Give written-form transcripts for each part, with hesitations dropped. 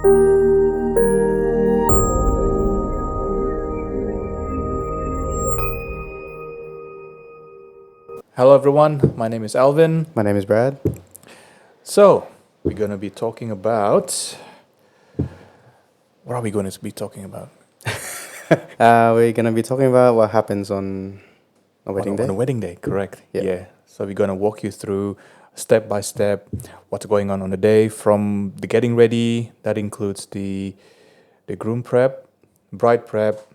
Hello everyone, my name is Alvin. My name is Brad. So, we're going to be talking about... What are we going to be talking about? We're going to be talking about what happens on a wedding day. On a wedding day, correct. Yeah. Yeah. So we're going to walk you through step by step what's going on the day from the getting ready. That includes the groom prep, bride prep,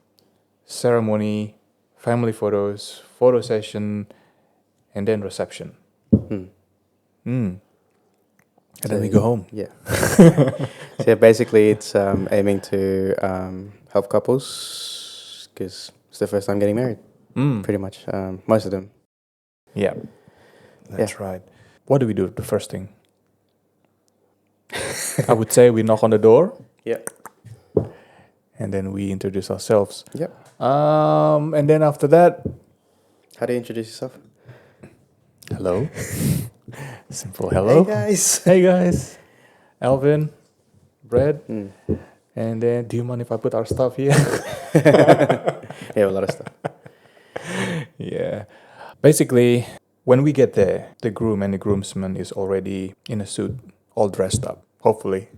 ceremony, family photos, photo session, and then reception. And then we go home. Yeah. So yeah, basically it's aiming to help couples because it's their first time getting married, pretty much, most of them. Yeah, that's right. What do we do the first thing? I would say we knock on the door. Yeah. And then we introduce ourselves. Yep. And then after that... How do you introduce yourself? Hello. Simple hello. Hey guys. Hey guys. Alvin, Brad. And then, do you mind if I put our stuff here? Yeah, a lot of stuff. Yeah. Basically, when we get there, the groom and the groomsman is already in a suit, all dressed up. Hopefully.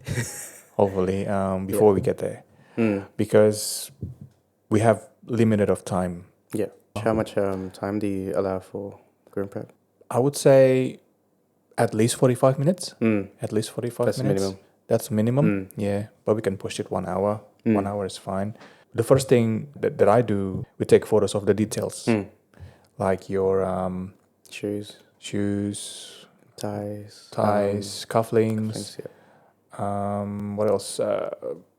Before we get there. Because we have limited of time. Yeah. How much time do you allow for groom prep? I would say at least 45 minutes. At least 45 That's minutes. minimum. That's minimum. Yeah. But we can push it 1 hour. 1 hour is fine. The first thing that I do, we take photos of the details. Like your shoes, ties, cufflinks. yeah. What else?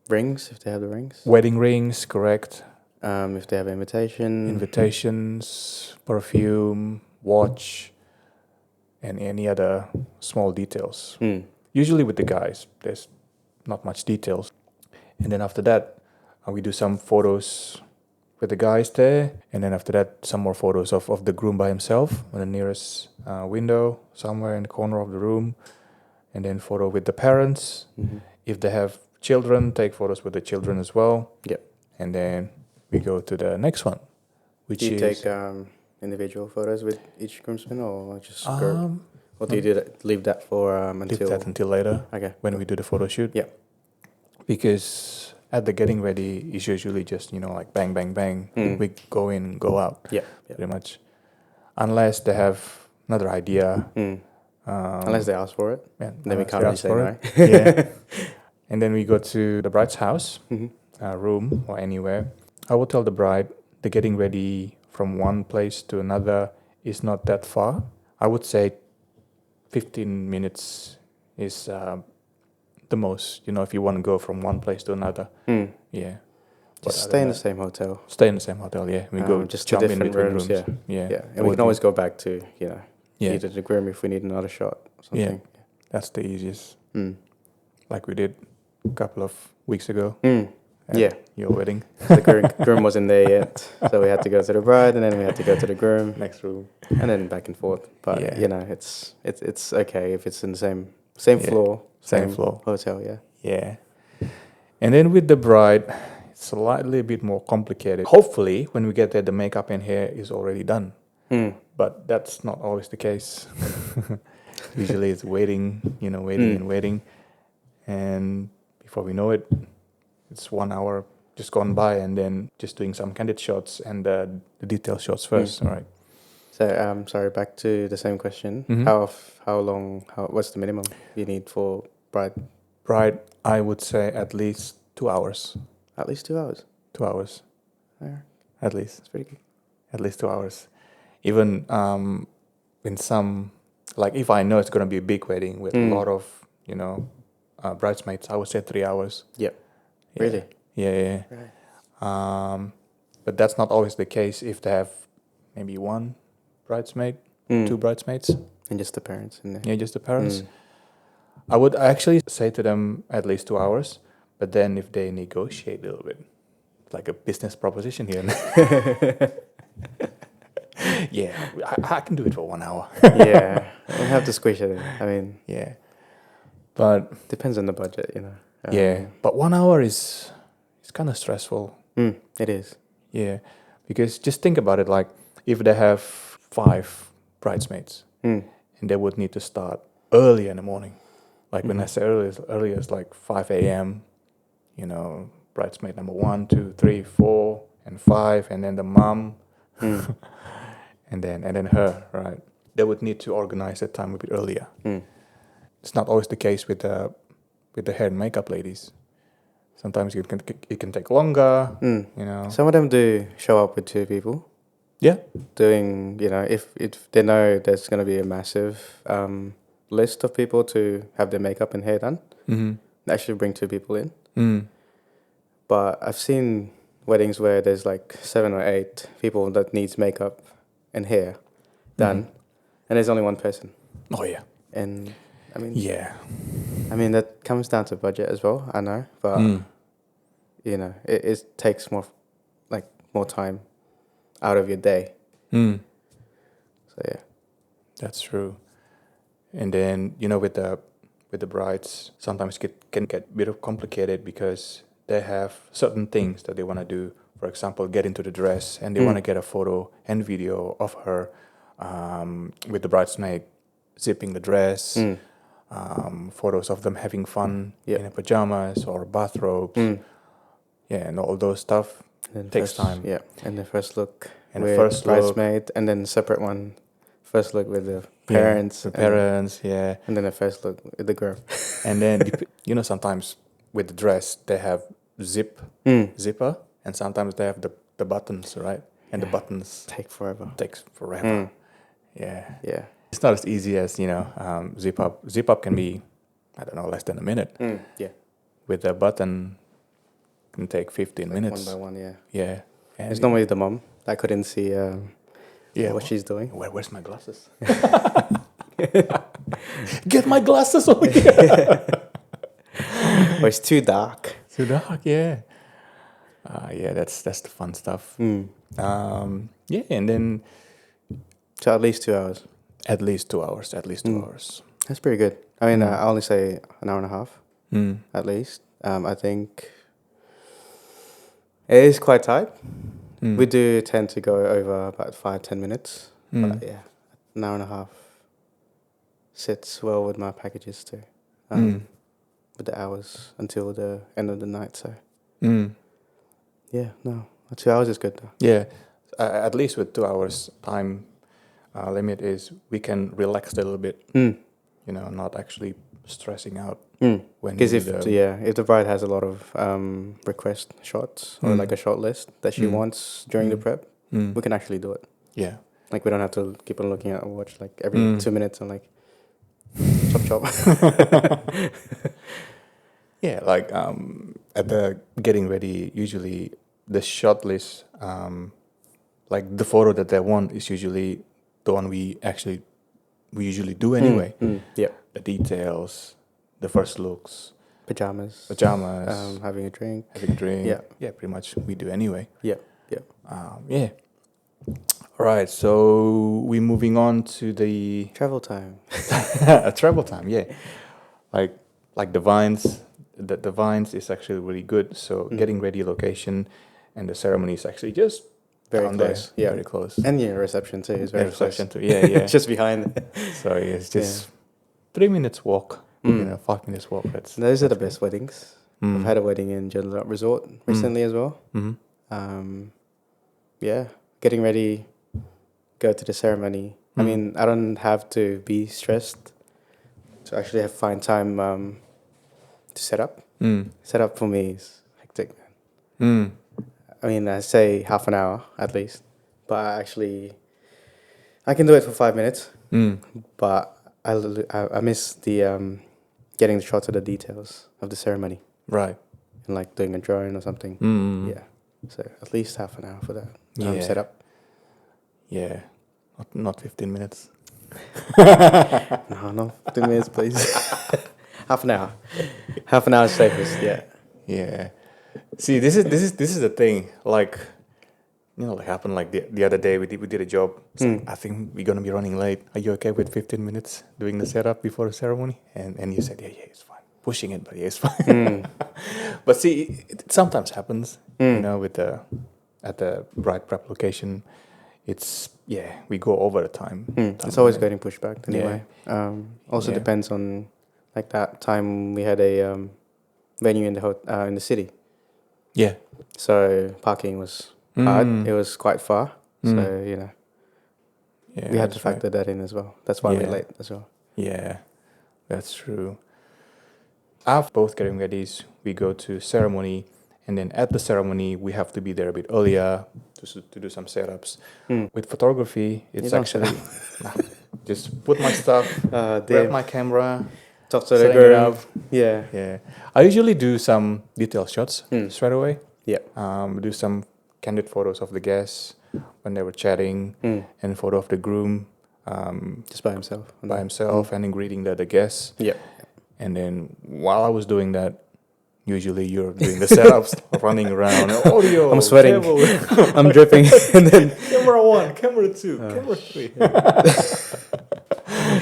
Rings, if they have the rings. Wedding rings, correct. If they have Invitations, perfume, watch, and any other small details. Usually with the guys, there's not much details. And then after that, we do some photos with the guys there. And then after that, some more photos of the groom by himself on the nearest window, somewhere in the corner of the room. And then photo with the parents. If they have children, take photos with the children as well. Yep. And then we go to the next one, which do you is... take individual photos with each groomsman or just group? Or do you leave that for until... Leave that until later. Okay. When we do the photo shoot. Yeah. Because at the getting ready is usually just, like bang, bang, bang. We go in, go out. Yeah. Pretty much. Unless they have another idea. Unless they ask for it. Yeah, then we can't really say no. Yeah. And then we go to the bride's house, room or anywhere. I will tell the bride the getting ready from one place to another is not that far. I would say 15 minutes is the most, if you want to go from one place to another. Yeah. Just stay in the same hotel. Stay in the same hotel, yeah. We go just jump to in different between rooms. rooms. Yeah. And we can always go back to, either the groom if we need another shot or something. Yeah. That's the easiest. Like we did a couple of weeks ago. Yeah. Your wedding. The groom wasn't there yet. So we had to go to the bride and then we had to go to the groom. Next room. And then back and forth. But, it's okay if it's in the same floor. Same floor. Hotel, yeah. Yeah. And then with the bride, it's slightly a bit more complicated. Hopefully, when we get there, the makeup and hair is already done. But that's not always the case. Usually it's waiting and waiting. And before we know it, it's 1 hour just gone by and then just doing some candid shots and the detail shots first. All right. So, sorry, back to the same question. What's the minimum you need for bride? Bride, I would say at least 2 hours. At least 2 hours? 2 hours. Yeah. At least. That's pretty good. At least 2 hours. Even in some, like if I know it's going to be a big wedding with a lot of, bridesmaids, I would say 3 hours. Yep. Yeah. Really? Yeah. Right. But that's not always the case if they have maybe one bridesmaid, two bridesmaids. And just the parents in there. Yeah, just the parents. I would actually say to them at least 2 hours, but then if they negotiate a little bit, like a business proposition here. Yeah, I can do it for 1 hour. Yeah, we have to squish it in. I mean, yeah, but depends on the budget, Yeah, but 1 hour is it's kind of stressful. It is. Yeah, because just think about it. Like if they have 5 bridesmaids, and they would need to start early in the morning. Like when I say early is like 5 a.m. You know, bridesmaid number 1, 2, 3, 4, and 5, and then the mom, and then her. Right? They would need to organize that time a bit earlier. It's not always the case with the hair and makeup ladies. Sometimes it can take longer. You know. Some of them do show up with 2 people. Yeah. Doing, if they know there's going to be a massive list of people to have their makeup and hair done, they actually bring 2 people in. But I've seen weddings where there's like 7 or 8 people that needs makeup and hair done, and there's only 1 person. Oh yeah. And I mean, Yeah. I mean that comes down to budget as well. I know, but it takes more time out of your day. So yeah, That's true. And then with the brides, sometimes it can get a bit of complicated because they have certain things that they want to do. For example, get into the dress, and they want to get a photo and video of her with the bridesmaid zipping the dress. Photos of them having fun in their pajamas or bathrobes. Yeah, and all those stuff takes time. Yeah, and the first look And with the first bridesmaid, and then separate one, first look with the parents, the parents, yeah, and then the first look with the girl. and then sometimes with the dress they have zipper, and sometimes they have the buttons, right? And the buttons takes forever. Yeah, yeah. It's not as easy as zip up. Zip up can be, I don't know, less than a minute. Yeah. With a button, can take 15 minutes. One by one, yeah. Yeah. And it's normally the mom that couldn't see what she's doing. Where's my glasses? Get my glasses over here. Or it's too dark. Too dark, yeah. Yeah, that's the fun stuff. Yeah, and then So at least 2 hours. at least 2 hours. That's pretty good. I mean, I only say an hour and a half at least. I think it is quite tight. We do tend to go over about 5-10 minutes. But yeah, an hour and a half sits well with my packages too. With the hours until the end of the night. So yeah, no, 2 hours is good though. Yeah, at least with 2 hours time limit is we can relax a little bit. Not actually stressing out when because if the bride has a lot of request shots or like a shot list that she wants during the prep, we can actually do it. Yeah, like we don't have to keep on looking at our watch like every 2 minutes and like chop. Yeah, like at the getting ready, usually the shot list, like the photo that they want is usually the one we usually do anyway. Yeah, the details, the first looks, pajamas, having a drink. Yeah, pretty much we do anyway. Yeah. Yeah. All right, so we're moving on to the Travel time. travel time. Yeah, like the vines. The vines is actually really good. So getting ready location, and the ceremony is actually just very down close. there. Yeah, very close. And your reception too is very reception close. too. Yeah. It's just behind. So it's just 3 minutes walk. 5 minutes walk. Those are the best weddings. I've had a wedding in Joondalup Resort recently as well. Yeah, getting ready, go to the ceremony. I mean, I don't have to be stressed to actually find time to set up. Set up for me is hectic, man. I mean, I say half an hour at least, but I can do it for 5 minutes. But I miss the getting the shots of the details of the ceremony. Right. And like doing a drone or something. Yeah. So at least half an hour for that set up. Yeah. Not 15 minutes. No, 15 minutes, please. Half an hour. Half an hour is safest. Yeah. Yeah. See, this is the thing. Like, like happened like the other day. We did a job. Like, I think we're gonna be running late. Are you okay with 15 minutes doing the setup before the ceremony? And you said, yeah, it's fine. pushing it, but yeah, it's fine. But see, it sometimes happens, with at the bride prep location. It's we go over the time. It's always getting pushed back anyway. Also Yeah. depends on like that time we had a venue in the city, Yeah. so parking was hard. It was quite far, so Yeah, we had to that's right. factor that in as well. That's why we're Yeah. late as well. Yeah, that's true. After both getting ready, we go to ceremony, and then at the ceremony we have to be there a bit earlier to do some setups. With photography, it's You don't actually set nah, just put my stuff, grab Dave, my camera, talk to the setting it girl. up. Yeah. Yeah, I usually do some detail shots straight away. Yeah. Do some candid photos of the guests when they were chatting, and photo of the groom Just by himself. by himself and then greeting the guests. Yeah. And then while I was doing that, usually you're doing the setups, running around, audio, I'm sweating. cable, I'm dripping, and then camera 1, camera 2, camera 3.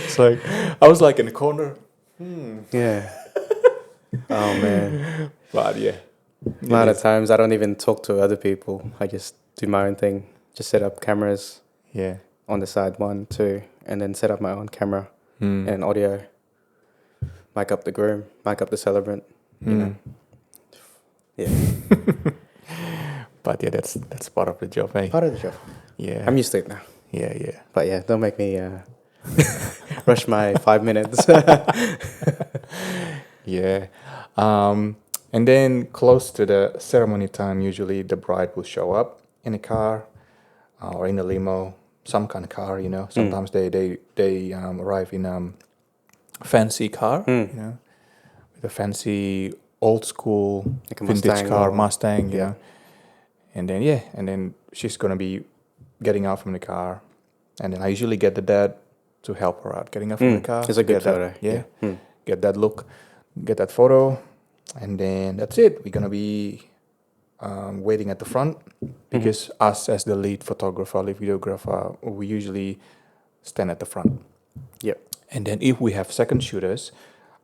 It's like I was like in the corner. yeah. Oh man. But yeah, A lot of times I don't even talk to other people. I just do my own thing. Just set up cameras yeah. on the side 1, 2, and then set up my own camera and audio. Mic up the groom, mic up the celebrant. You know. Yeah. But yeah, that's part of the job, eh? Part of the job. Yeah. I'm used to it now. Yeah. But yeah, don't make me rush my 5 minutes. Yeah. And then close to the ceremony time, usually the bride will show up in a car or in a limo, some kind of car, Sometimes they arrive in fancy car, with a fancy old school Like a vintage Mustang car, or- Mustang, yeah. And then she's gonna be getting out from the car, and then I usually get the dad to help her out getting out from the car. It's a good get that- photo. Yeah, get that look, get that photo, and then that's it. We're gonna be waiting at the front because us as the lead photographer, lead videographer, we usually stand at the front. Yep. And then if we have second shooters,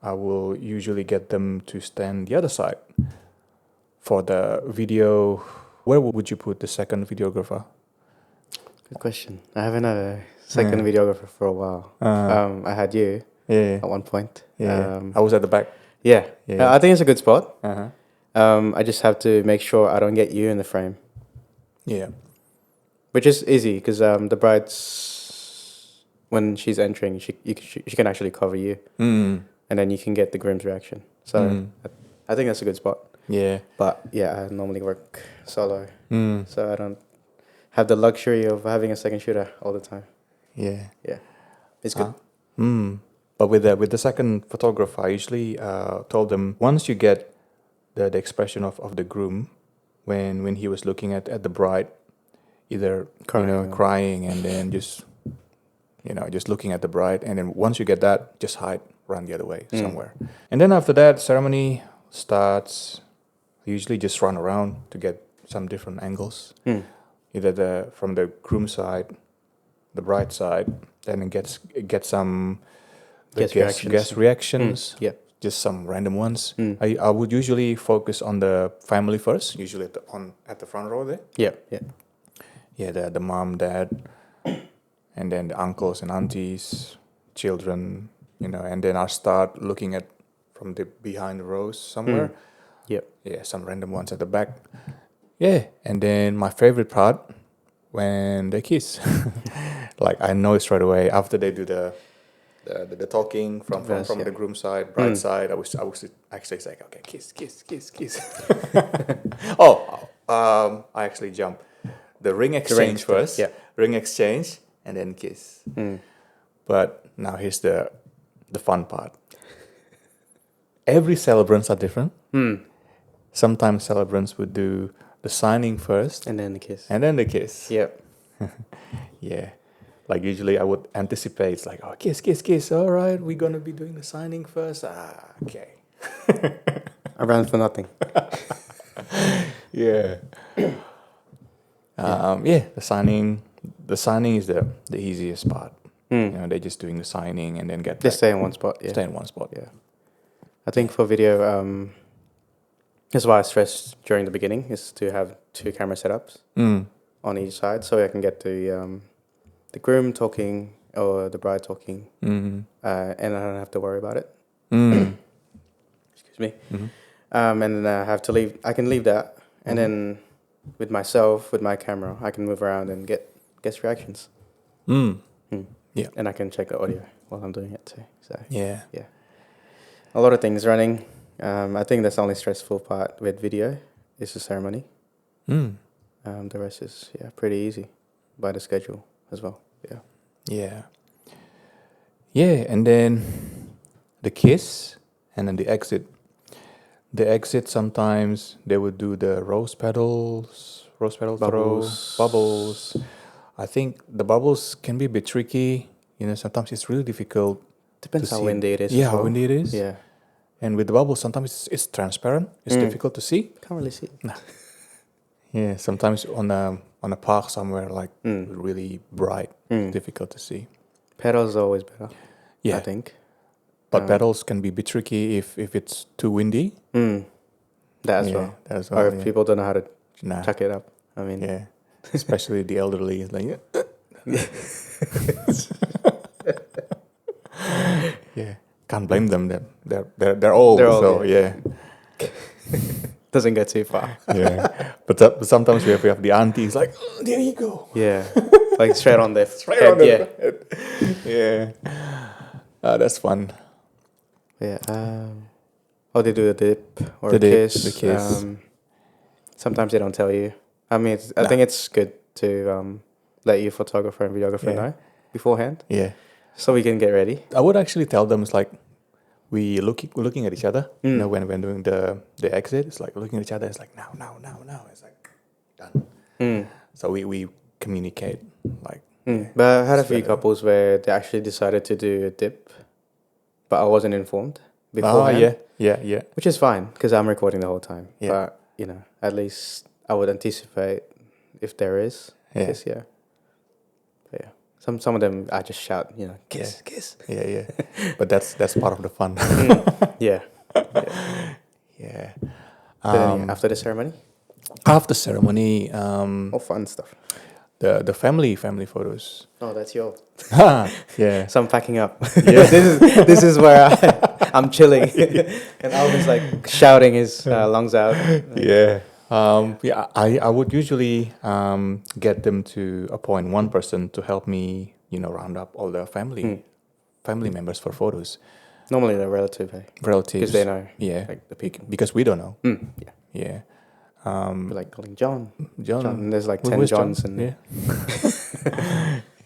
I will usually get them to stand the other side for the video. Where would you put the second videographer? Good question. I haven't had a second videographer for a while. I had you Yeah, at one point. yeah. I was at the back. Yeah. Yeah. I think it's a good spot. Uh-huh. I just have to make sure I don't get you in the frame, Yeah. which is easy because the bride's when she's entering, she can actually cover you, and then you can get the groom's reaction. So I think that's a good spot. Yeah. But yeah, I normally work solo, so I don't have the luxury of having a second shooter all the time. Yeah. Yeah, it's good. But with the second photographer, I usually told them once you get the expression of the groom when he was looking at the bride, either crying and then just looking at the bride, and then once you get that, just hide, run the other way somewhere. And then after that, ceremony starts. I usually just run around to get some different angles, either from the groom side, the bride side, then get some guest reactions. Yeah. Just some random ones. I would usually focus on the family first, usually at the front row there. Yeah. Yeah, the mom, dad, and then the uncles and aunties, children, and then I start looking at from the behind the rows somewhere. Yep. Yeah, some random ones at the back. Yeah, and then my favorite part when they kiss. Like I know straight away after they do the talking from the groom side, bride side. I was actually saying, okay, kiss. I actually jump the ring exchange first. Yeah. Ring exchange and then kiss. But now here's the fun part. Every celebrants are different. Sometimes celebrants would do the signing first And then the kiss. and then the kiss. Yep. Yeah. Like usually I would anticipate, it's like, oh, kiss. All right, we're going to be doing the signing first. Okay. I ran for nothing. Yeah. The signing is the easiest part. They're just doing the signing and then Just stay in one spot. Yeah. stay in one spot. Yeah. I think for video, that's why I stressed during the beginning is to have 2 camera setups on each side, so I can get the groom talking or the bride talking, and I don't have to worry about it. Excuse me. And then I have to leave. I can leave that, and then with myself, with my camera, I can move around and get guest reactions. Yeah. And I can check the audio while I'm doing it too. So Yeah. yeah, a lot of things running. I think that's the only stressful part with video is the ceremony. The rest is pretty easy by the schedule as well. Yeah. Yeah. Yeah, and then the kiss and then the exit. The exit sometimes they would do the rose petal Bubbles. throw, bubbles. I think the bubbles can be a bit tricky. You know, sometimes it's really difficult. Depends to how see. windy it is. Yeah, as how well. windy it is. Yeah. And with the bubbles, sometimes it's transparent. It's difficult to see. Can't really see. Yeah, sometimes on a park somewhere like really bright, difficult to see. Pedals are always better. Yeah, I think. but pedals can be a bit tricky if it's too windy. That as Yeah, well. that as Or well, if yeah. people don't know how to Nah. chuck it up. I mean, Yeah, especially the elderly. It's like, yeah, can't blame them. They're old. They're old, so yeah. yeah, doesn't go too far. yeah. But sometimes we have the aunties like, "Oh, there you go. Yeah, like straight on their Straight head. on the Yeah, head. Yeah, that's fun. yeah. They do a dip or The a dip, kiss. the kiss. Sometimes they don't tell you. I mean, I think it's good to let your photographer and videographer know beforehand, Yeah, so we can get ready. I would actually tell them it's like we're looking at each other. You know, when doing the exit, it's like looking at each other. It's like now. It's like done. So we communicate like. But I had a It's few better. couples where they actually decided to do a dip, but I wasn't informed Oh beforehand. yeah. Which is fine because I'm recording the whole time. Yeah. But at least I would anticipate if there is. Yeah. Kiss, yeah. But yeah. Some of them I just shout, kiss, kiss. Yeah. But that's part of the fun. Yeah. Yeah. But then, after the ceremony, After ceremony, all fun stuff. the family photos. Oh, that's your. Yeah. So I'm packing up. this is where I'm chilling, and Alvin's like shouting his lungs out. Yeah. I would usually get them to appoint one person to help me, round up all the family members for photos. Normally the relative, Relatives. because they know. Yeah. Like the people. Because we don't know. Yeah. Yeah. We're like calling John. John. There's like Who 10 is Johns John? and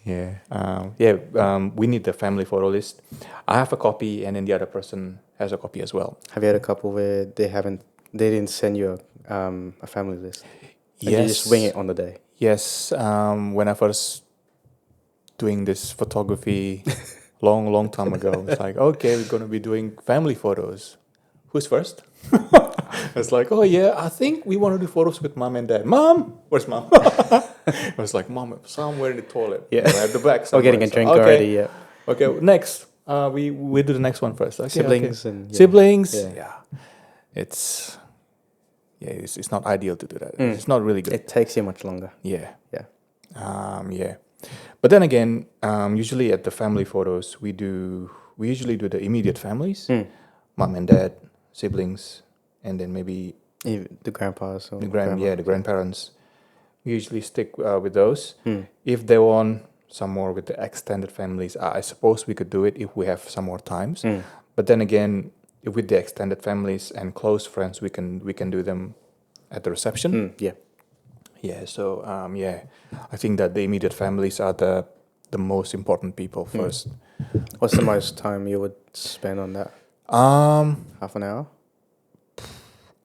Yeah. We need the family photo list. I have a copy, and then the other person has a copy as well. Have you had a couple where they didn't send you a family list? And you just wing it on the day. Yes. When I first doing this photography, long time ago, it's like, okay, we're gonna be doing family photos. Who's first? It's like, oh yeah, I think we want to do photos with mom and dad. Mom, where's mom? I was like, mom, somewhere in the toilet. Yeah. At the back. Or Somewhere. getting a drink okay. already, yeah. Okay, next. We do the next one first. Okay, Siblings okay. and siblings. Yeah. It's not ideal to do that. It's not really good. It takes you much longer. Yeah. Yeah. Yeah. But then again, usually at the family photos, we usually do the immediate families, mom and dad, siblings, and then maybe Even the grandpas or the grandparents. We usually stick with those. If they want some more with the extended families, I suppose we could do it if we have some more times. But then again, if with the extended families and close friends, we can do them at the reception. Yeah. Yeah. So I think that the immediate families are the most important people first. What's the most time you would spend on that? Half an hour?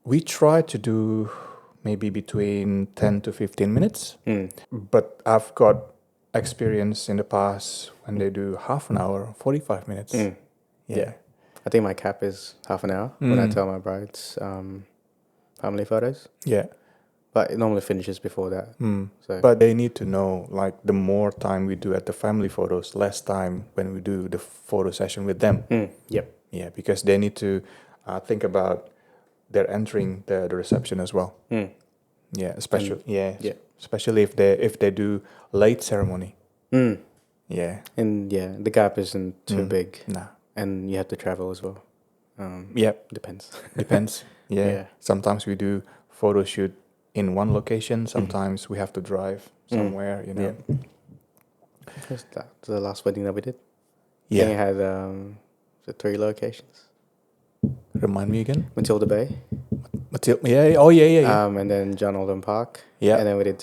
We try to do maybe between 10 to 15 minutes. But I've got experience in the past when they do half an hour, 45 minutes. Yeah. I think my cap is half an hour when I tell my brides family photos. Yeah. But it normally finishes before that. So But they need to know, like, the more time we do at the family photos, less time when we do the photo session with them. Yep. Yeah, because they need to think about they're entering the reception as well. Mm. Yeah, especially yeah. especially if they do late ceremony. Mm. Yeah. And yeah, the gap isn't too Mm. big, Nah. and you have to travel as well. Yep. Depends. Depends. Yeah. Yeah. Sometimes we do photo shoot in one location. Sometimes we have to drive somewhere. You know. Yeah. That's the last wedding that we did. I Yeah. think it had the 3 locations. Remind me again. Matilda Bay. Yeah. Oh yeah. And then John Alden Park. Yeah. And then we did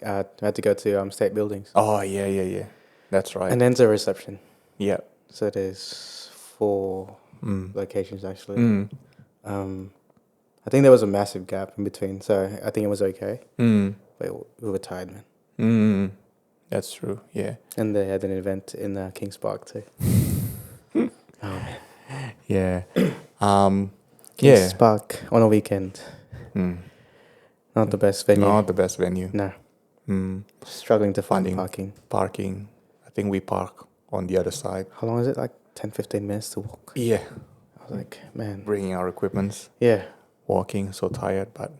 had to go to state buildings. Oh yeah. That's right. And then to reception. Yeah. So there's 4 locations actually. Mm. I think there was a massive gap in between, so I think it was okay. Mm. But we were tired, man. Mm. That's true. Yeah. And they had an event in Kings Park too. Oh man. Yeah. Kings Park on a weekend. Mm. Not the best venue. Not the best venue. No. Mm. Struggling to find Finding parking. Parking. I think we park on the other side. How long is it? Like 10, 15 minutes to walk? Yeah. I was like, man. Bringing our equipments. Yeah. Walking, so tired, but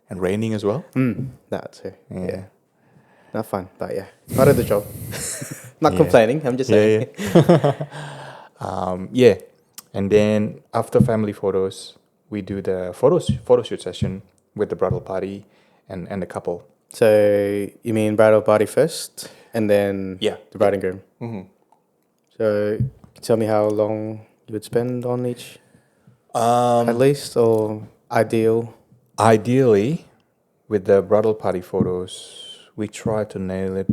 and raining as well. That too. Yeah. Not fun, but yeah. Part of the job. Not Yeah. complaining, I'm just saying. Yeah. And then after family photos, we do the photo shoot session with the bridal party and the couple. So you mean bridal party first and then Yeah. the bride and groom? Mm-hmm. So can you tell me how long you would spend on each Um, at least, or ideal? Ideally, with the bridal party photos, we try to nail it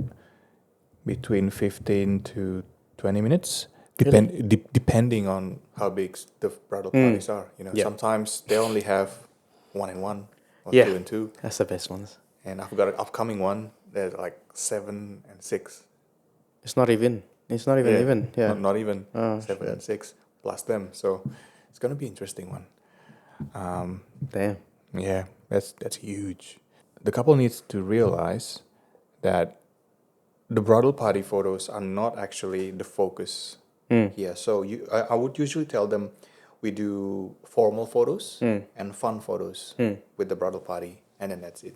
between 15 to 20 minutes, depending on how big the bridal parties are. You know, Yeah. sometimes they only have 1 and 1 or Yeah. 2 and 2. That's the best ones. And I've got an upcoming one. There's like 7 and 6. It's not even even. Yeah. Not even Oh, 7 and 6 plus them. So it's gonna be interesting one. Damn. Yeah, that's huge. The couple needs to realize that the bridal party photos are not actually the focus here. So I would usually tell them we do formal photos and fun photos with the bridal party, and then that's it.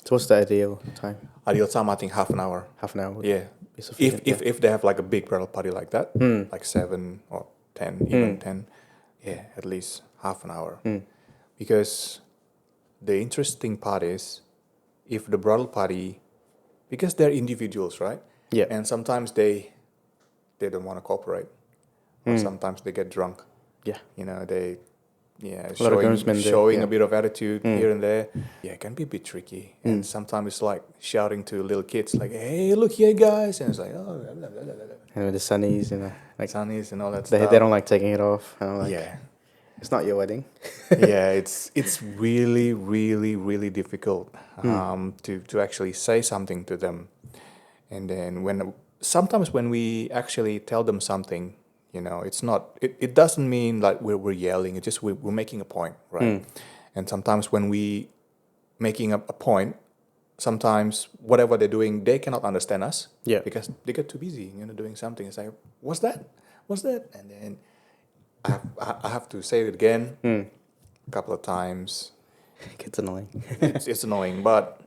So what's the ideal time? Ideal time, I think half an hour. Half an hour would Yeah. be sufficient. If they have like a big bridal party like that, like 7 or 10, even 10, yeah, at least half an hour. Because the interesting part is if the bridal party, because they're individuals, right? Yeah. And sometimes they don't want to cooperate, or sometimes they get drunk. Yeah. You know, they A lot of groomsmen do, showing yeah. a bit of attitude here and there. Yeah, it can be a bit tricky. And sometimes it's like shouting to little kids, like, "Hey, look here, guys!" And it's like, "Oh, blah, blah, blah, blah, blah." And with the sunnies, like Sunnies and all that they stuff. don't like taking it off. And I'm like, Yeah. it's not your wedding. Yeah, it's really, really, really difficult to actually say something to them. And then sometimes when we actually tell them something, you know, it doesn't mean like we're yelling. It's just we're making a point, right? And sometimes when we making a point, sometimes whatever they're doing, they cannot understand us. Yeah. Because they get too busy, you know, doing something. It's like, what's that? And then I have to say it again a couple of times. It's annoying. It's annoying, but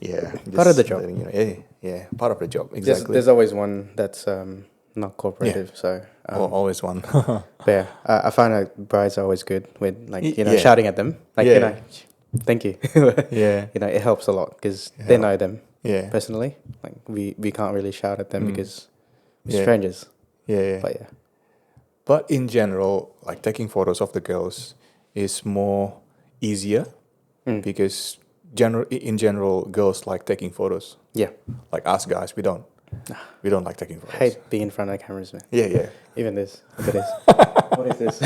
yeah, Part of the just job. letting you know, yeah, part of the job, exactly. There's always one that's not cooperative. So Always one. but yeah, I find that brides are always good with Yeah. shouting at them, Yeah. thank you. Yeah, It helps a lot because they know them yeah, personally. Like we can't really shout at them because we're Yeah. strangers. yeah. But yeah, But in general, like taking photos of the girls is more easier because in general, girls like taking photos. yeah. Like us guys, we don't. We don't like taking photos. Hate being in front of the cameras, man. Yeah. Even this. Look at this. What is this?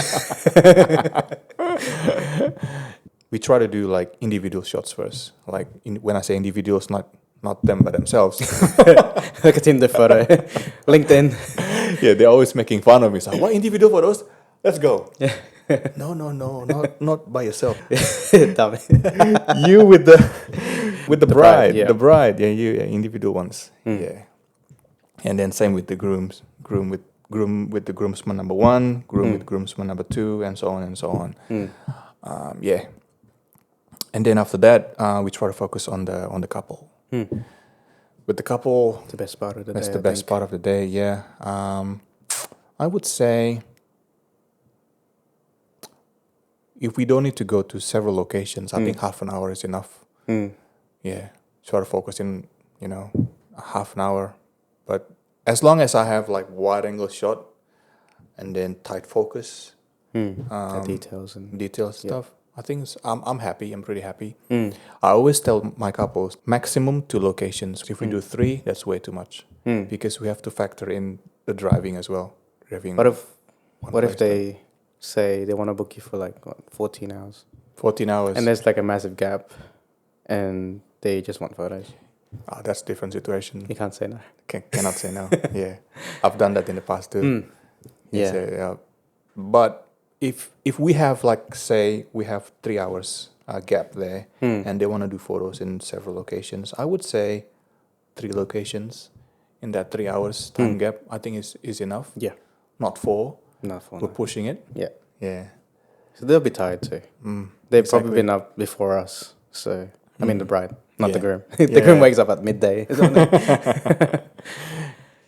We try to do like individual shots first. Like when I say individuals, not them by themselves. Look at him, the photo. LinkedIn. Yeah, they're always making fun of me. So, what individual photos? Let's go. Yeah. No, not by yourself. Dumb. You with the bride, bride, yeah. the bride. Yeah, individual ones. Yeah, and then same with the groom with groom with the groomsman number 1, groom with groomsman number 2, and so on and so on. Yeah. And then after that, we try to focus on the couple. With the couple, The best part of the that's day. the best part of the day. Yeah. I would say if we don't need to go to several locations, I think half an hour is enough. Yeah. Try to focus in, a half an hour. But as long as I have like wide angle shot and then tight focus, The details and stuff, I think I'm happy. I'm pretty happy. I always tell my couples maximum 2 locations. If we do 3, that's way too much because we have to factor in the driving as well. Driving. What if they say they want to book you for like 14 hours? 14 hours. And there's like a massive gap, and they just want photos. That's a different situation. You can't say no. Cannot say no. Yeah, I've done that in the past too. Yeah. But if we have like say we have 3 hours gap there, and they want to do photos in several locations, I would say 3 locations in that 3 hours time gap. I think is enough. Yeah. Not 4. Not for We're now. pushing it. Yeah. Yeah. So they'll be tired too. They've exactly. probably been up before us. So I mean the bride, not the Yeah. groom. The groom wakes up at midday.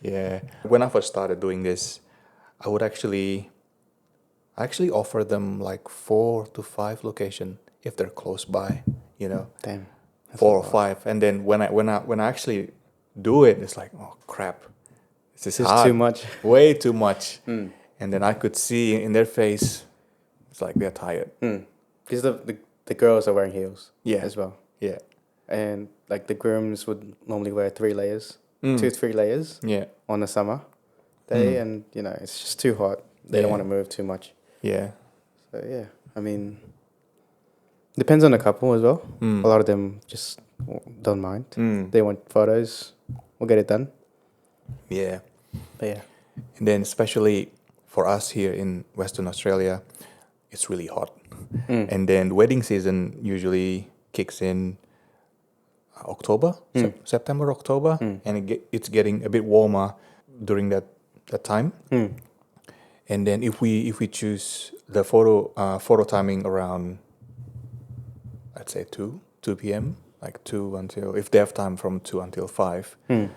Yeah. When I first started doing this, I would actually offer them like 4 to 5 location if they're close by, Damn. 4 or 5. And then when I actually do it, it's like, oh crap, this is hard. Too much. Way too much. And then I could see in their face, it's like they're tired. Because the girls are wearing heels. Yeah. As well. Yeah. And like the grooms would normally wear 3 layers, 2-3 layers. Yeah. On a summer day, and it's just too hot. They don't want to move too much. Yeah. So yeah, I mean, depends on the couple as well. A lot of them just don't mind. They want photos. We'll get it done. Yeah. But yeah. And then especially for us here in Western Australia, it's really hot. And then wedding season usually kicks in October, September, October, and it's getting a bit warmer during that time. And then if we choose the photo timing around, let's say 2 p.m., like 2 until, if they have time from 2 until 5, I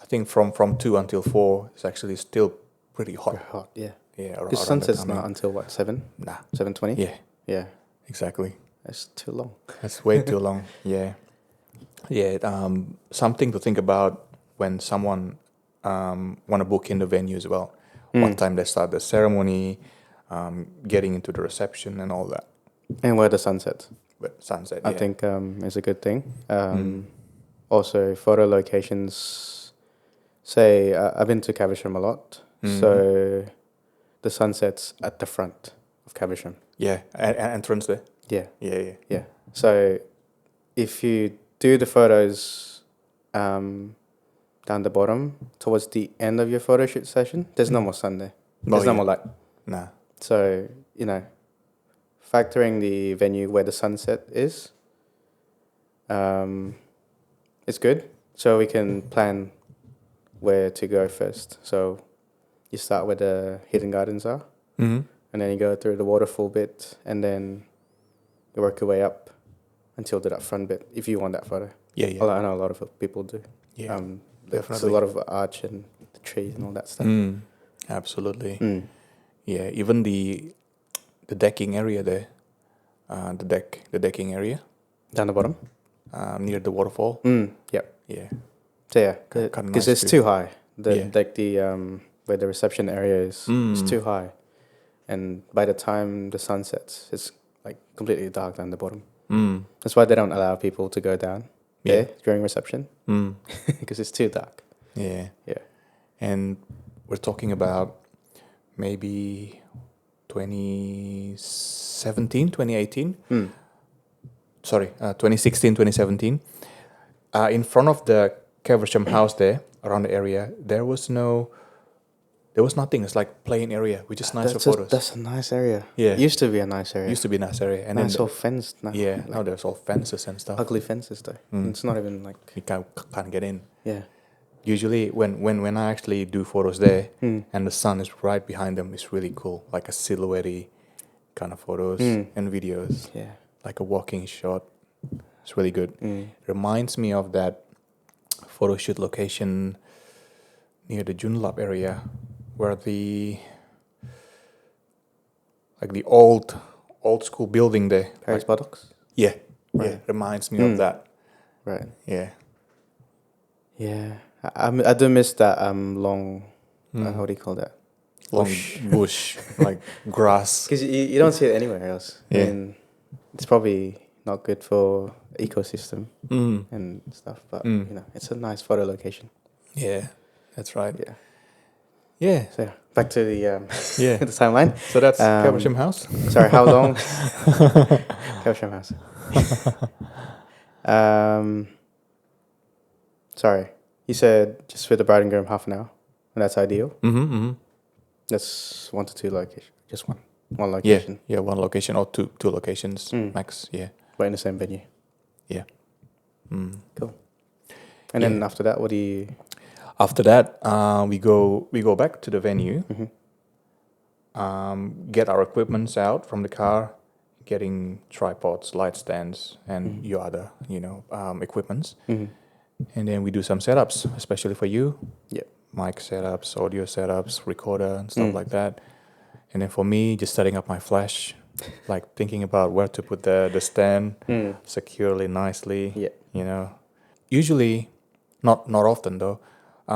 think from 2 until 4 is actually still pretty hot. Hot, yeah. Yeah, Because sunset's not until what, 7? Nah. 7:20? Yeah, Yeah. exactly. That's too long. That's way too long. Yeah. Yeah. Something to think about when someone want to book in the venue as well. What time they start the ceremony, getting into the reception and all that. And where the sunset. But sunset, I think is a good thing. Also, photo locations. Say, I've been to Caversham a lot. So the sunset's at the front of Caversham. Yeah, entrance there. Yeah. Yeah. Yeah. So if you do the photos down the bottom towards the end of your photo shoot session, there's no more sun there. There's no more light. Nah. So, factoring the venue where the sunset is, it's good. So we can plan where to go first. So you start where the hidden gardens are, and then you go through the waterfall bit, and then you work your way up until to that front bit if you want that photo. Yeah. Well, I know a lot of people do. Yeah, There's definitely. a lot of arch and the trees and all that stuff. Absolutely. Yeah, even the decking area there, the decking area Down the bottom? near the waterfall. Yep. Yeah. So yeah, Kinda because nice it's too. too high. Yeah. Where the reception area is, it's too high, and by the time the sun sets, it's like completely dark down the bottom. That's why they don't allow people to go down there during reception because it's too dark. Yeah. Yeah. And we're talking about maybe 2017, 2018. Sorry, 2016, 2017. In front of the Caversham house there, around the area, there was nothing. It's like plain area, which is nice for photos. That's a nice area. Yeah. Used to be a nice area. Used to be a nice area. And Now then it's all fenced now. yeah, Like now there's all fences and stuff. ugly fences though. It's not even like You can't get in. yeah. Usually, when I actually do photos there, and the sun is right behind them, it's really cool, like a silhouette kind of photos and videos, Yeah. like a walking shot. It's really good. Reminds me of that photo shoot location near the Junlap area, where the old school building there. Paris buttocks. Yeah, Right. yeah, reminds me of that. Right. Yeah. Yeah. I do miss that long. How do you call that? Long bush, like grass. Because you don't see it anywhere else. I Yeah. mean, it's probably not good for ecosystem and stuff, but it's a nice photo location. Yeah, that's right. Yeah. Yeah, So yeah, back to the yeah. the timeline. So that's Caversham House. Sorry, how long? Caversham House. Sorry, you said just with the bride and groom half an hour, and that's ideal. That's 1 to 2 location, just one Yeah, location, yeah, one location or two locations max. Yeah, but in the same venue. yeah. Cool. And then after that, what do you? After that, we go back to the venue, get our equipments out from the car, getting tripods, light stands, and your other equipments, and then we do some setups, especially for you. Yeah. Mic setups, audio setups, recorder, and stuff like that. And then for me, just setting up my flash, like thinking about where to put the stand securely, nicely. Yeah. You know, usually, not often though.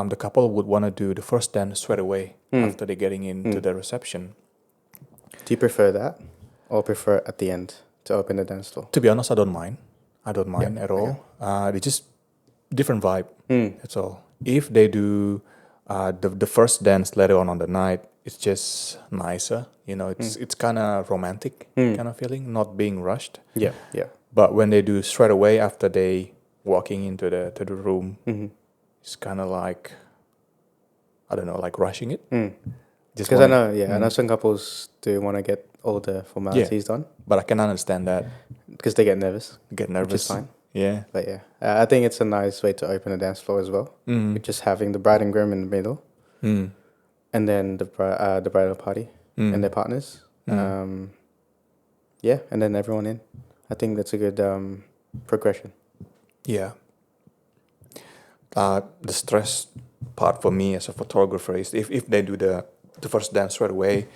The couple would want to do the first stand straight away after they're getting into the reception. Do you prefer that, or prefer at the end to open the dance door? To be honest, I don't mind. I don't mind at all. It's just different vibe. That's all. If they do the first dance later on the night, it's just nicer. You know, it's kind of romantic kind of feeling, not being rushed. Yeah. Yeah. But when they do straight away after they walking into the room, it's kind of like, I don't know, like rushing it. Just Because I wanna- know, I know some couples do want to get all the formalities done But I can understand that. because they get nervous. Get nervous. Which is fine. Yeah. But yeah, I think it's a nice way to open a dance floor as well. With just having the bride and groom in the middle, and then the bridal party and their partners. Yeah, and then everyone in. I think that's a good progression. Yeah. The stress part for me as a photographer is if they do the first dance right away,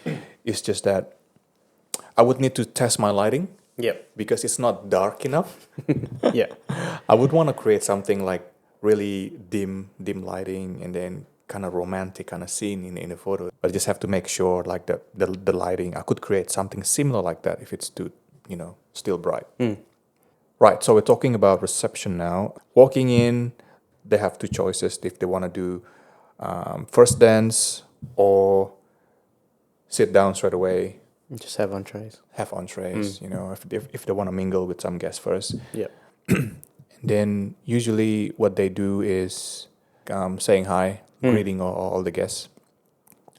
it's just that I would need to test my lighting. Yep. Because it's not dark enough. Yeah. I would want to create something like really dim lighting and then kind of romantic kind of scene in a photo. But I just have to make sure like the lighting, I could create something similar like that if it's too, still bright. Right, so we're talking about reception now. Walking in, they have two choices if they want to do first dance or sit down straight away. Just have entrees. Have entrees, if they want to mingle with some guests first. Yep. Then usually what they do is saying hi, greeting all the guests,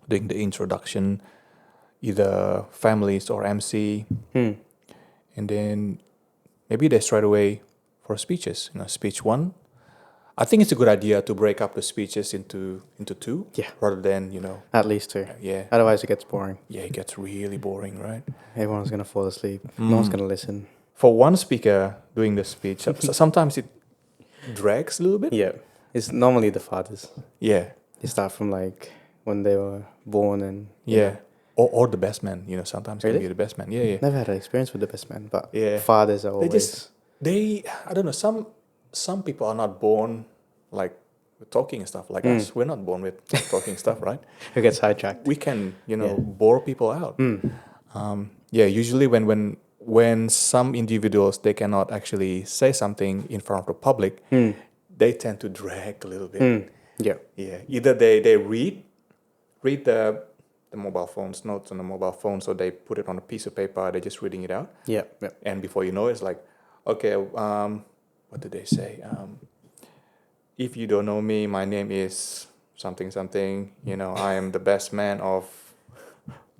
doing the introduction, either families or MC, and then maybe they straight away for speeches. Speech one. I think it's a good idea to break up the speeches into two, rather than At least 2. yeah. Otherwise, it gets boring. Yeah, it gets really boring, right? Everyone's gonna fall asleep. No one's gonna listen. For one speaker doing the speech, sometimes it drags a little bit. Yeah. It's normally the fathers. Yeah, They start from like when they were born and yeah. Or the best man, sometimes can Really? be the best man. Yeah, yeah. never had an experience with the best man, but Yeah. fathers are always I don't know, some people are not born like with talking and stuff like us. We're not born with talking stuff, right? who get sidetracked. We can, bore people out. Usually when some individuals, they cannot actually say something in front of the public, they tend to drag a little bit. Yeah. Yeah, either they read the mobile phones, notes on the mobile phone, so they put it on a piece of paper, they're just reading it out. Yeah. Yeah. And before you know it, it's like, okay, what did they say? If you don't know me, my name is something, I am the best man of,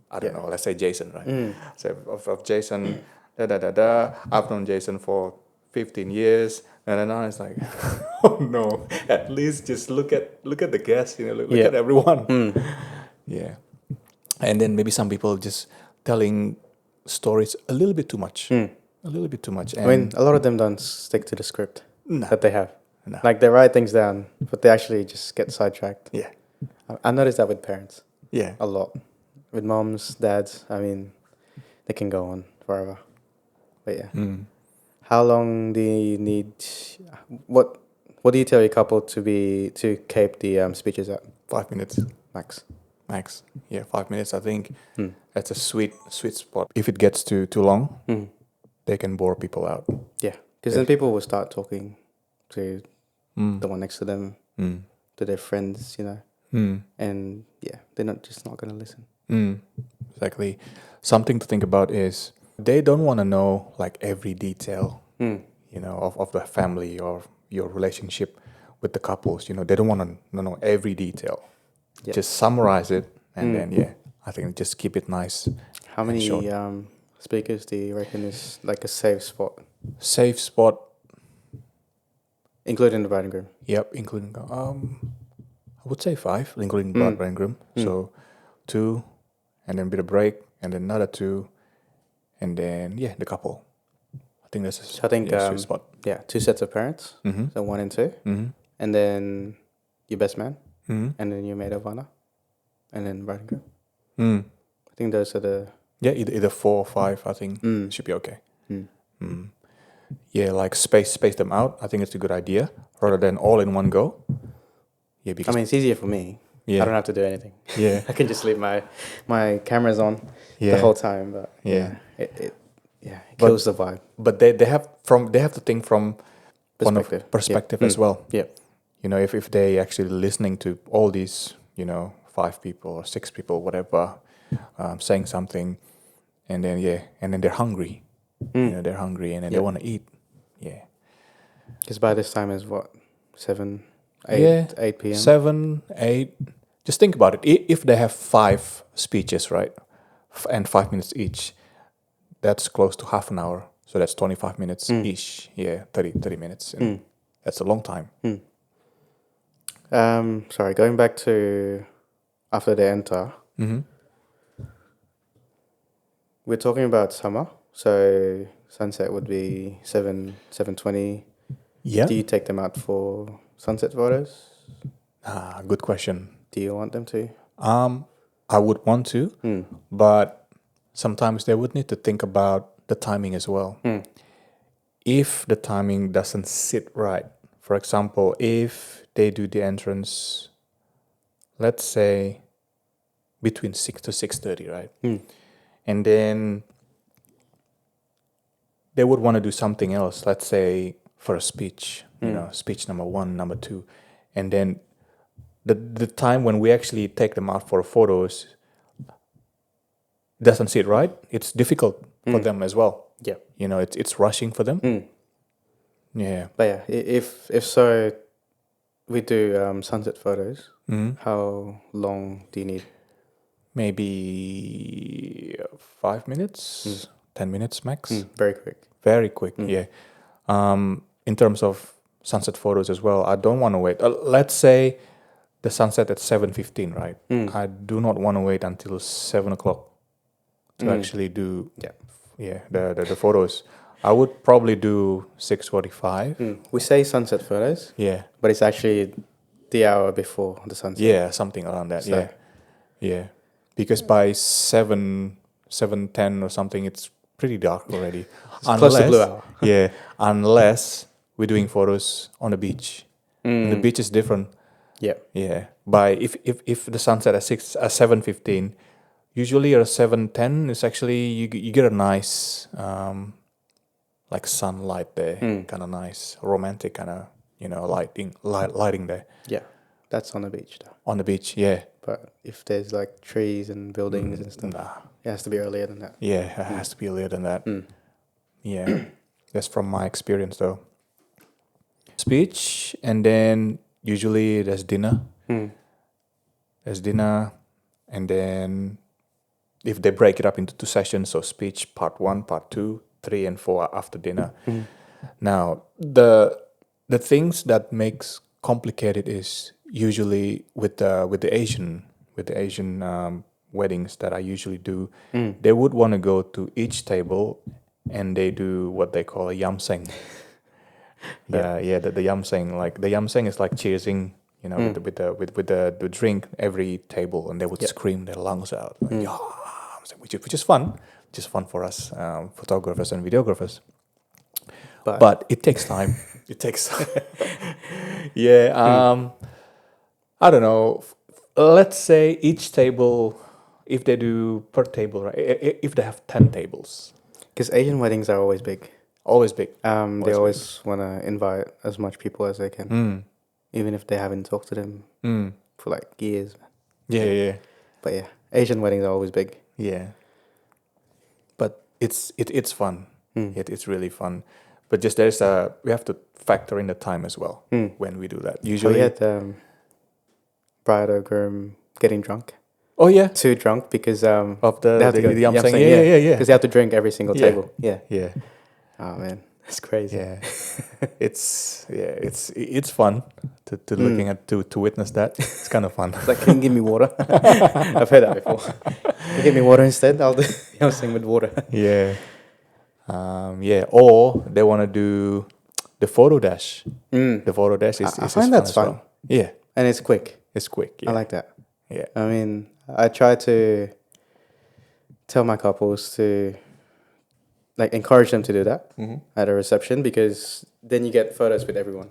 I don't know, let's say Jason, right? So of Jason, I've known Jason for 15 years. And then I was like, oh no, at least just look at the guests, look Yeah. at everyone. Yeah. And then maybe some people just telling stories a little bit too much. A little bit too much. I mean, And a lot of them don't stick to the script no, that they have. no. Like they write things down, but they actually just get sidetracked. Yeah. I noticed that with parents Yeah. a lot. With moms, dads, I mean, they can go on forever. But yeah. How long do you need? What do you tell your couple to keep the speeches at? 5 minutes Max. max. Yeah, 5 minutes. I think that's a sweet spot. If it gets too long, they can bore people out. Yeah, because then people will start talking to the one next to them, to their friends, and yeah, they're just not gonna listen. Exactly. Something to think about is they don't want to know like every detail, of the family or your relationship with the couples. They don't want to know every detail. Yeah. Just summarize it, and then I think just keep it nice. How and short. many speakers do you reckon is like a safe spot, Safe spot? including the bride and groom? Yep, including I would say 5, including bride and groom. So 2, and then a bit of break, and then another 2, and then the couple. I think that's So I think sweet spot. 2 sets of parents, so 1 and 2, and then your best man, and then your maid of honor, and then bride and groom. I think those are the either 4 or 5. I think should be okay. Yeah, like space them out. I think it's a good idea rather than all in one go. Yeah, because I mean, it's easier for me. Yeah. I don't have to do anything. Yeah. I can just leave my cameras on the whole time. But it kills the vibe. But they have to think from perspective as well. Yeah. If they actually listening to all these 5 people or 6 people, whatever, saying something, and then they're hungry. They're hungry and then they want to eat. Yeah. Because by this time is what 7, 8 p.m. 7, 8. Just think about it. If they have 5 speeches, right, and 5 minutes each, that's close to half an hour. So that's 25 minutes ish. Yeah, 30 minutes. And that's a long time. Sorry, going back to after they enter. We're talking about summer, so sunset would be 7:20. Yeah. Do you take them out for sunset photos? Good question. Do you want them to? I would want to, but sometimes they would need to think about the timing as well. If the timing doesn't sit right, for example, if they do the entrance, let's say between 6 to 6:30, right? And then they would want to do something else, let's say for a speech, speech number 1, number 2. And then the time when we actually take them out for photos doesn't sit right. It's difficult for them as well. Yeah. It's rushing for them. Yeah. But yeah, if so, we do sunset photos. How long do you need? Maybe 5 minutes, 10 minutes max. Very quick. Very quick, yeah. In terms of sunset photos as well, I don't want to wait. Let's say the sunset at 7:15, right? I do not want to wait until 7 o'clock to actually do the photos. I would probably do 6:45. We say sunset photos. Yeah. But it's actually the hour before the sunset. Yeah, something around that. So. Yeah. Because by 7:10 or something, it's pretty dark already. Close to blue hour. Yeah, unless we're doing photos on the beach. And the beach is different. Yeah. Yeah. By if the sunset at 7:15, usually at 7:10 is actually you get a nice like sunlight there, kind of nice, romantic kind of lighting there. Yeah. That's on the beach though. On the beach, yeah. But if there's like trees and buildings and stuff, it has to be earlier than that. Yeah, it has to be earlier than that. Yeah, that's from my experience though. Speech, and then usually there's dinner. There's dinner, and then if they break it up into 2 sessions, so speech part 1, part 2, 3, and 4 after dinner. Now the things that makes complicated is usually with the Asian weddings that I usually do. They would want to go to each table, and they do what they call a yamseng. The yamseng, like the yamseng is like cheersing, with the drink every table, and they would scream their lungs out, like, "Yamseng," which is fun for us photographers and videographers. But it takes time. It takes. Yeah. I don't know. Let's say each table, if they do per table, right? If they have 10 tables, Because Asian weddings are always big. always big. They always want to invite as much people as they can, even if they haven't talked to them for like years. Yeah. But yeah, Asian weddings are always big. Yeah. But it's fun. It's really fun. But just we have to factor in the time as well when we do that. Usually, we had bride or groom getting drunk. Oh yeah, Too drunk because of they have to go. the yamseng. Yeah. Because they have to drink every single Yeah. table. Yeah. Yeah. Oh man, that's crazy. Yeah. It's fun to looking at to witness that. It's kind of fun. It's like, can you give me water? I've heard that before. Can you give me water instead? I'll do yamseng with water. Yeah. Or they want to do the photo dash. The photo dash is I is find fun that's as fun. well. Yeah, And it's quick. it's quick. Yeah. I like that. Yeah. I mean, I try to tell my couples to like encourage them to do that at a reception, because then you get photos with everyone.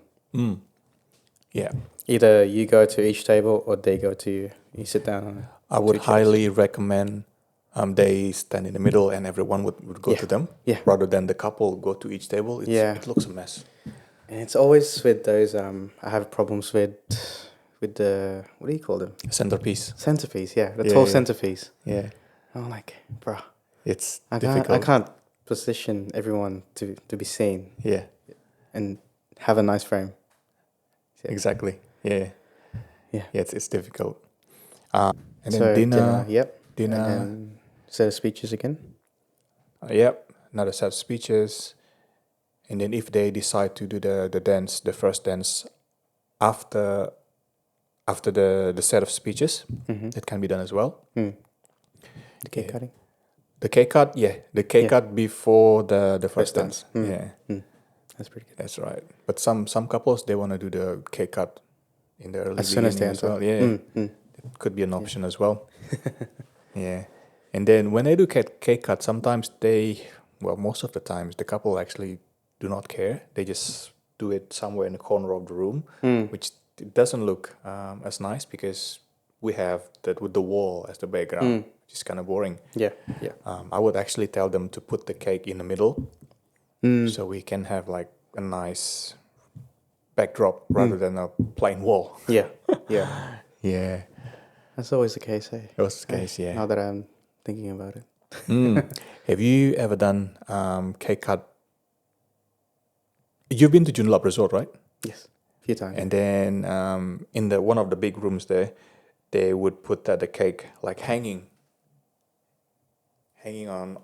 Yeah. Either you go to each table or they go to you. You sit down on it. I would Two chairs. highly recommend they stand in the middle and everyone would go Yeah. to them, Yeah. rather than the couple go to each table. It looks a mess. And it's always with those. I have problems with the, what do you call them? Centerpiece. Centerpiece. Yeah, the Yeah, tall yeah. centerpiece. Yeah, I'm like, bruh, it's I difficult. can't position everyone to be seen Yeah, and have a nice frame. exactly. Yeah, Yeah. It's difficult. And So then dinner. Yep. dinner. And then set of speeches again. Yep, another set of speeches. And then if they decide to do the dance, the first dance after the set of speeches, it can be done as well. The cake cutting. The cake cut, the cake Yeah. cut before the first First dance. dance. Yeah, That's pretty good. that's right. But some couples, they want to do the cake cut in the early As soon as they beginning as enter. well. Yeah, it could be an option as well. Yeah, and then when they do cake cut, sometimes most of the times the couple actually do not care. They just do it somewhere in the corner of the room, which it doesn't look as nice, because we have that with the wall as the background, which is kind of boring. Yeah. I would actually tell them to put the cake in the middle, so we can have like a nice backdrop rather than a plain wall. Yeah. Yeah, That's always the case, hey? that was the case. Yeah. Now that I'm thinking about it. Have you ever done cake cut? You've been to Junlop Resort, right? Yes. A few times. And then in the one of the big rooms there, they would put the cake like hanging on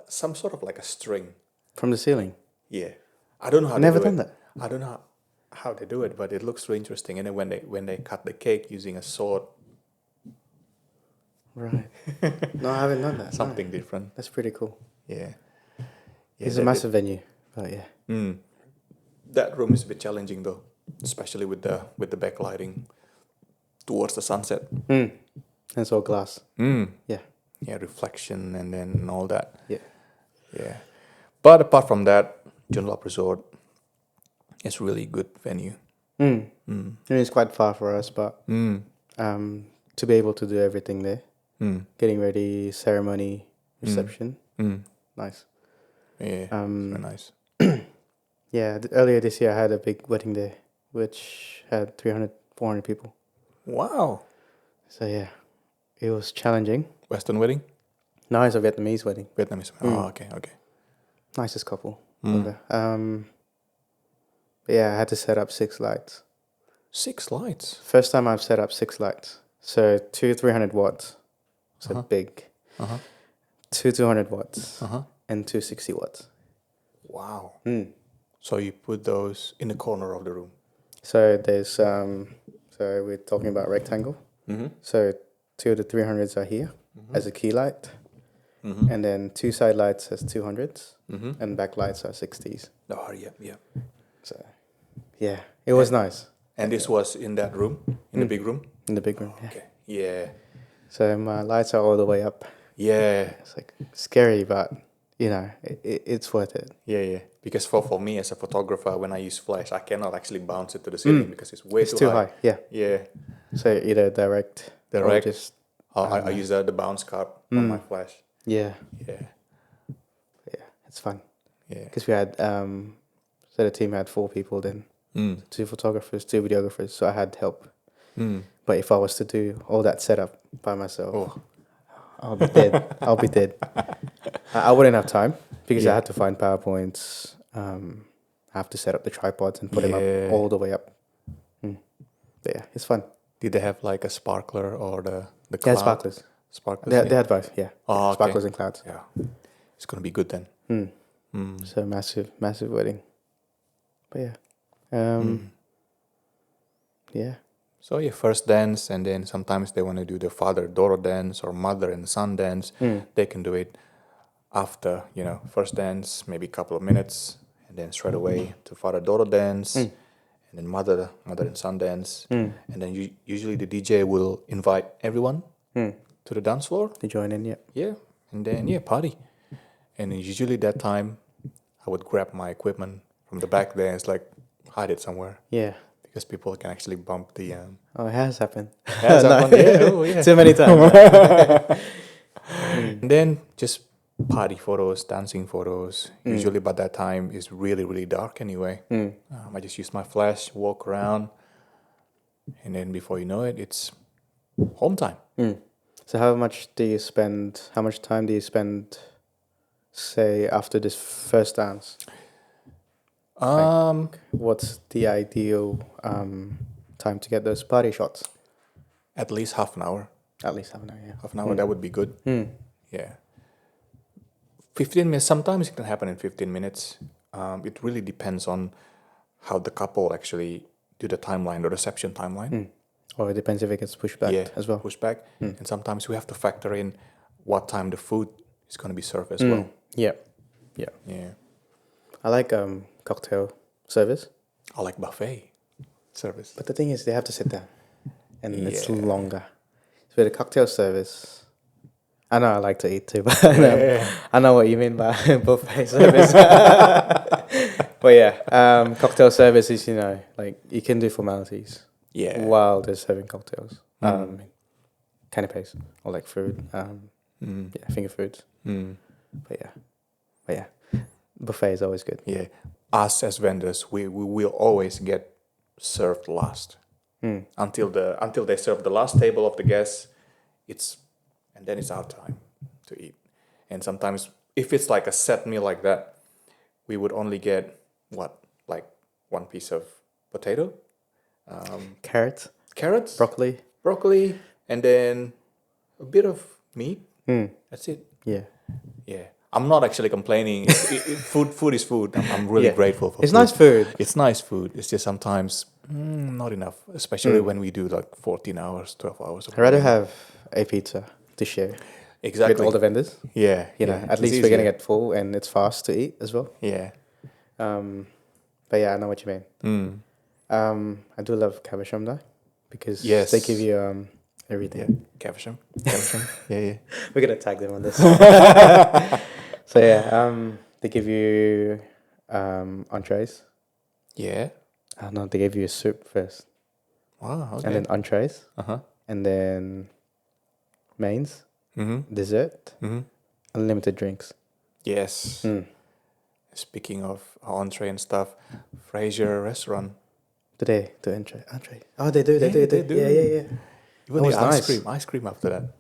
some sort of like a string. From the ceiling. Yeah, I don't know how. I've never they do done it. that. I don't know how they do it, but it looks really interesting. And then when they cut the cake using a sword, Right. No, I haven't done that. no. something different. That's pretty cool. Yeah. It's a massive venue. But yeah. That room is a bit challenging though, especially with the backlighting towards the sunset. And it's all glass. Yeah. Yeah, reflection and all that. Yeah. Yeah. But apart from that, Junlop Resort is really good venue. And it's quite far for us, but to be able to do everything there, getting ready, ceremony, reception, nice. Yeah, very nice. Yeah, earlier this year I had a big wedding there, which had 300, 400 people. Wow. So yeah, it was challenging. Western wedding? No, it's a Vietnamese wedding. Vietnamese. Oh, okay. Nicest couple. Over. But yeah, I had to set up 6 lights. 6 lights. First time I've set up 6 lights. So 2 300 watts. So big. 2 200 watts. And 2 60 watts. Wow. So you put those in the corner of the room. So there's so we're talking about rectangle. Mm-hmm. So 2 of the 300s are here as a key light, Mm-hmm. and then 2 side lights as 200s, Mm-hmm. and back lights are 60s. Oh, yeah, yeah. So yeah, it was nice. And this was in that room, in the big room? In the big room. Yeah. Okay. Yeah. So my lights are all the way up. Yeah. It's like scary, but you know, it's worth it. Yeah, yeah. Because for me as a photographer, when I use flash, I cannot actually bounce it to the ceiling because it's way It's too high. Yeah. Yeah. So either direct or Direct. just I use the bounce card on my flash. yeah, Yeah. yeah, it's fun. Yeah. Because we had so the team had 4 people then, 2 photographers, 2 videographers. So I had help. But if I was to do all that setup by myself, I'll be dead. I'll be dead. I wouldn't have time because I had to find PowerPoints. I have to set up the tripods and put them up all the way up. But yeah, it's fun. Did they have like a sparkler or the Yeah, cloud? sparklers. Sparklers? They had both, yeah. Oh, okay. Sparklers and clouds. Yeah. It's going to be good then. So massive wedding. But yeah. Yeah. So yeah, first dance, and then sometimes they want to do the father-daughter dance or mother and son dance. They can do it after, first dance, maybe a couple of minutes, and then straight away to father-daughter dance, and then mother and son dance. And then usually the DJ will invite everyone to the dance floor. To join in, yeah. Yeah, and then, party. And then usually that time, I would grab my equipment from the back there and it's like, hide it somewhere. Yeah. Because people can actually bump the... Oh, it has happened. Has happened, yeah, oh, yeah. Too many times. And then just party photos, dancing photos. Usually by that time it's really, really dark anyway. I just use my flash, walk around, and then before you know it, it's home time. So how much time do you spend, say, after this first dance? What's the ideal time to get those party shots? At least half an hour. At least half an hour, yeah. Half an hour, that would be good. Yeah. 15 minutes, sometimes it can happen in 15 minutes. It really depends on how the couple actually do the timeline, the reception timeline. Or it depends if it gets pushed back as well. Pushed back. And sometimes we have to factor in what time the food is going to be served as well. Yeah. Yeah. I like cocktail service. I like buffet service. But the thing is, they have to sit down. And it's longer. So the cocktail service... I know I like to eat too, but I know what you mean by buffet service. But yeah, cocktail service is, like you can do formalities while they're serving cocktails. Canapes or like food. Finger foods. But yeah, buffet is always good. Yeah, us as vendors, we will always get served last until they serve the last table of the guests. And then it's our time to eat. And sometimes, if it's like a set meal like that, we would only get, like one piece of potato? Carrots? Broccoli, and then a bit of meat. That's it. Yeah. I'm not actually complaining. Food is food. I'm really grateful for it's food. Nice food. It's nice food. It's just sometimes not enough, especially when we do like 14 hours, 12 hours. I'd rather have a pizza to share. Exactly. With all the vendors. Yeah. At least we're going to get full and it's fast to eat as well. Yeah. But yeah, I know what you mean. I do love Caversham though, because they give you everything. Yeah. Caversham. Yeah. We're going to tag them on this. So yeah, they give you entrees. Yeah. No, they gave you a soup first. Wow, okay. And then entrees. Uh-huh. And then mains, dessert, unlimited drinks. Yes. Speaking of entree and stuff, Fraser restaurant. Do they do entree? Oh, they do. Yeah. Even the ice cream after that.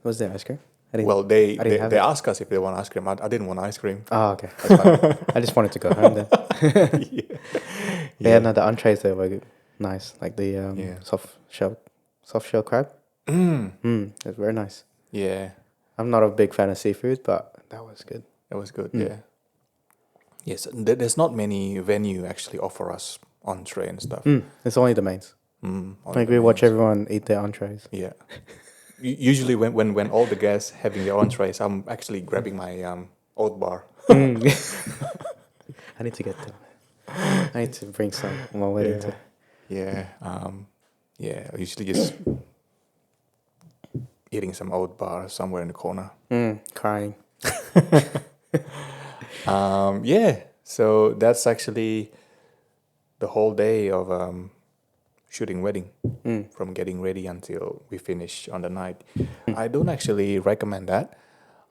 Was there ice cream? They asked us if they want ice cream. I didn't want ice cream. Oh, okay. That's fine. I just wanted to go home then. No, the entrees there were nice. Like the soft shell crab. It's very nice. Yeah. I'm not a big fan of seafood, but that was good. Yeah. Yes, there's not many venue actually offer us entree and stuff. It's only the mains. Only Like the we watch mains. everyone eat their entrees. Yeah. Usually when all the guests having their entrees, I'm actually grabbing my oat bar. I need to get them. I need to bring some on my wedding too. Yeah. I usually just eating some oat bar somewhere in the corner. Crying. Yeah. So that's actually the whole day of shooting wedding, from getting ready until we finish on the night. I don't actually recommend that.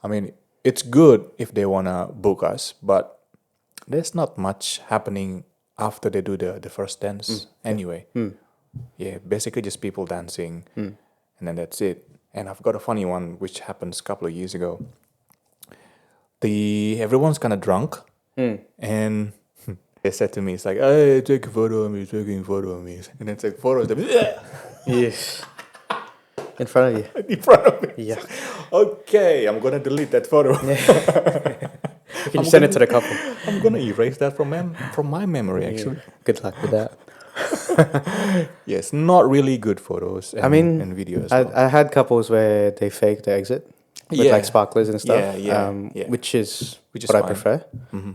I mean, it's good if they wanna book us, but there's not much happening after they do the first dance anyway. Yeah, basically just people dancing, and then that's it. And I've got a funny one which happens a couple of years ago. Everyone's kind of drunk, and they said to me, "It's like, hey, take a photo of me, taking a photo of me," and then it's like photos of them Yes. In front of you. in front of me. Yeah. Okay, I'm gonna delete that photo. You can send it to the couple. I'm gonna erase that from my memory. Actually, Good luck with that. yes, not really good photos. And, I mean, and video as well. I had couples where they fake the exit with Yeah. like sparklers and stuff. Yeah. Which is Which is what I fine. prefer.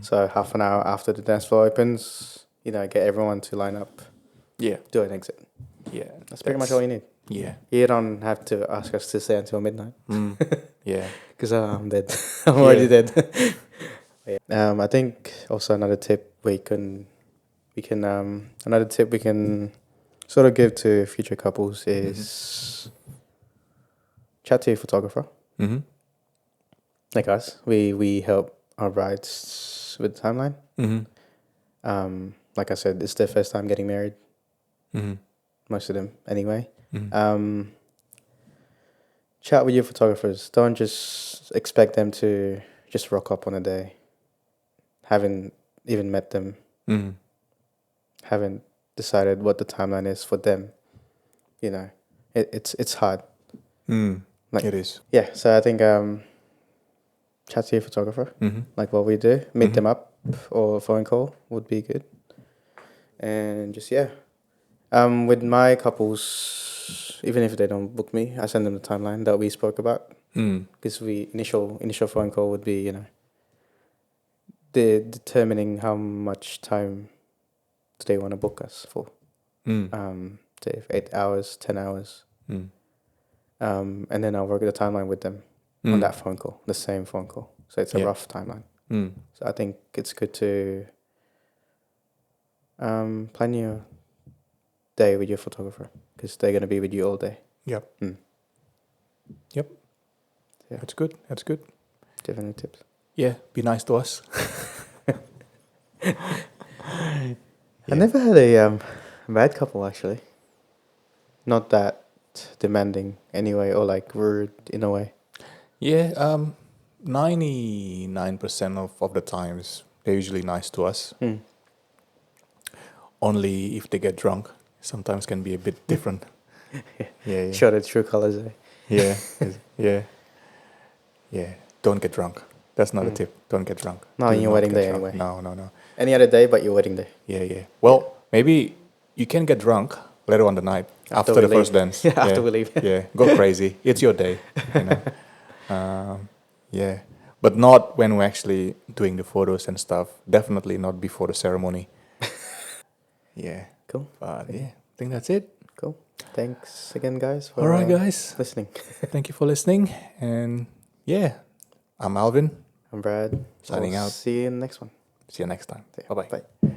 So half an hour after the dance floor opens, get everyone to line up, Yeah, do an exit. yeah. That's pretty much all you need. Yeah. You don't have to ask us to stay until midnight Yeah. because I'm dead. I'm already dead. I think also another tip we can sort of give to future couples is chat to your photographer. Mm-hmm. Like us, we help our brides with the timeline. Mm-hmm. Like I said, it's their first time getting married. Mm-hmm. Most of them, anyway. Mm-hmm. Chat with your photographers. Don't just expect them to just rock up on a day. Haven't even met them. Mm-hmm. Haven't decided what the timeline is for them. It's hard. Like, It is. Yeah, so I think chat to your photographer, like what we do. Meet them up or phone call would be good. And just with my couples, even if they don't book me, I send them the timeline that we spoke about. Because initial phone call would be determining how much time do they want to book us for. Say 8 hours, 10 hours. And then I'll work the timeline with them on that phone call, the same phone call. So it's a rough timeline. So I think it's good to plan your day with your photographer because they're going to be with you all day. Yep. Yep. Yeah. That's good. That's good. Do you have any tips? Yeah. Be nice to us. I never had a bad couple actually. Not that demanding anyway, or like rude in a way. Yeah. 99% of the times they're usually nice to us. Only if they get drunk, sometimes can be a bit different. Yeah. Show the true colors. Yeah. Don't get drunk. That's not a tip. Don't get drunk. No, Do on your not wedding get day drunk. anyway. No. Any other day but your wedding day. Yeah. Well, maybe you can get drunk later on the night after we the leave. first dance. After we leave. Yeah, go crazy. It's your day. Yeah, but not when we're actually doing the photos and stuff. Definitely not before the ceremony. Yeah. Cool. But yeah, I think that's it. Cool. Thanks again, guys. For, All right, guys. listening. Thank you for listening. And yeah, I'm Alvin. I'm Brad. Signing out. See you in the next one. See you next time. Bye-bye. Bye.